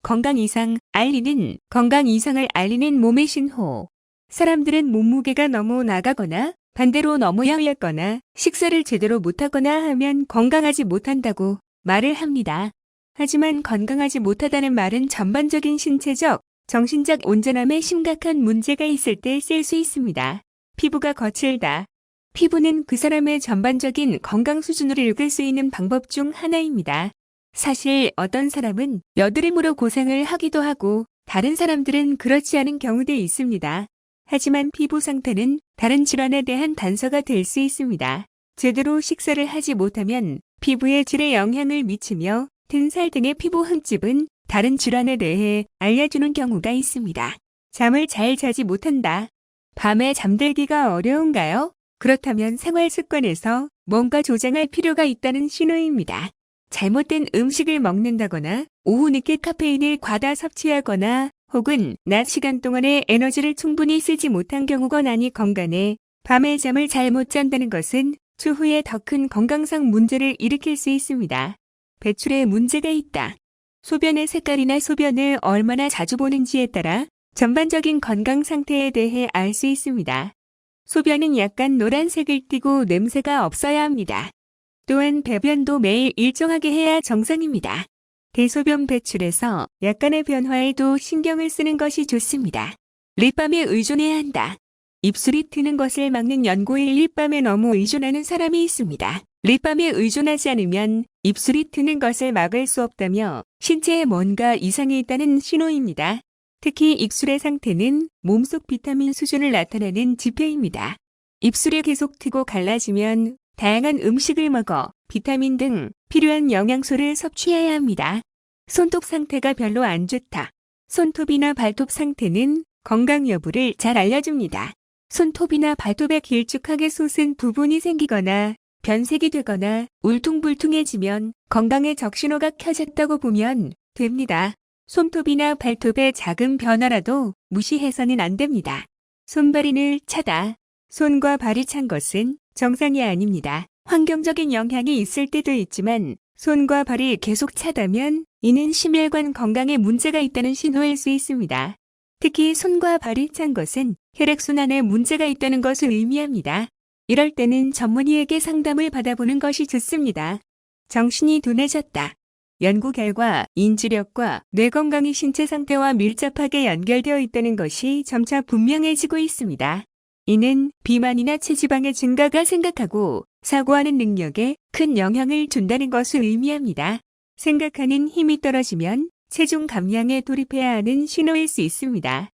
건강 이상을 알리는 몸의 신호. 사람들은 몸무게가 너무 나가거나 반대로 너무 야위었거나 식사를 제대로 못하거나 하면 건강하지 못한다고 말을 합니다. 하지만 건강하지 못하다는 말은 전반적인 신체적, 정신적 온전함에 심각한 문제가 있을 때 쓸 수 있습니다. 피부가 거칠다. 피부는 그 사람의 전반적인 건강 수준을 읽을 수 있는 방법 중 하나입니다. 사실 어떤 사람은 여드름으로 고생을 하기도 하고 다른 사람들은 그렇지 않은 경우도 있습니다. 하지만 피부 상태는 다른 질환에 대한 단서가 될 수 있습니다. 제대로 식사를 하지 못하면 피부의 질에 영향을 미치며 튼살 등의 피부 흠집은 다른 질환에 대해 알려주는 경우가 있습니다. 잠을 잘 자지 못한다. 밤에 잠들기가 어려운가요? 그렇다면 생활 습관에서 뭔가 조정할 필요가 있다는 신호입니다. 잘못된 음식을 먹는다거나 오후 늦게 카페인을 과다 섭취하거나 혹은 낮 시간 동안의 에너지를 충분히 쓰지 못한 경우건 건간에 밤에 잠을 잘 못 잔다는 것은 추후에 더 큰 건강상 문제를 일으킬 수 있습니다. 배출에 문제가 있다. 소변의 색깔이나 소변을 얼마나 자주 보는지에 따라 전반적인 건강 상태에 대해 알 수 있습니다. 소변은 약간 노란색을 띠고 냄새가 없어야 합니다. 또한 배변도 매일 일정하게 해야 정상입니다. 대소변 배출에서 약간의 변화에도 신경을 쓰는 것이 좋습니다. 립밤에 의존해야 한다. 입술이 트는 것을 막는 연고일 립밤에 너무 의존하는 사람이 있습니다. 립밤에 의존하지 않으면 입술이 트는 것을 막을 수 없다며 신체에 뭔가 이상이 있다는 신호입니다. 특히 입술의 상태는 몸속 비타민 수준을 나타내는 지표입니다. 입술이 계속 트고 갈라지면 다양한 음식을 먹어 비타민 등 필요한 영양소를 섭취해야 합니다. 손톱 상태가 별로 안 좋다. 손톱이나 발톱 상태는 건강 여부를 잘 알려줍니다. 손톱이나 발톱에 길쭉하게 솟은 부분이 생기거나 변색이 되거나 울퉁불퉁해지면 건강에 적신호가 켜졌다고 보면 됩니다. 손톱이나 발톱의 작은 변화라도 무시해서는 안 됩니다. 손발인을 차다. 손과 발이 찬 것은 정상이 아닙니다. 환경적인 영향이 있을 때도 있지만 손과 발이 계속 차다면 이는 심혈관 건강에 문제가 있다는 신호일 수 있습니다. 특히 손과 발이 찬 것은 혈액순환에 문제가 있다는 것을 의미합니다. 이럴 때는 전문의에게 상담을 받아보는 것이 좋습니다. 정신이 둔해졌다. 연구 결과 인지력과 뇌 건강이 신체 상태와 밀접하게 연결되어 있다는 것이 점차 분명해지고 있습니다. 이는 비만이나 체지방의 증가가 생각하고 사고하는 능력에 큰 영향을 준다는 것을 의미합니다. 생각하는 힘이 떨어지면 체중 감량에 돌입해야 하는 신호일 수 있습니다.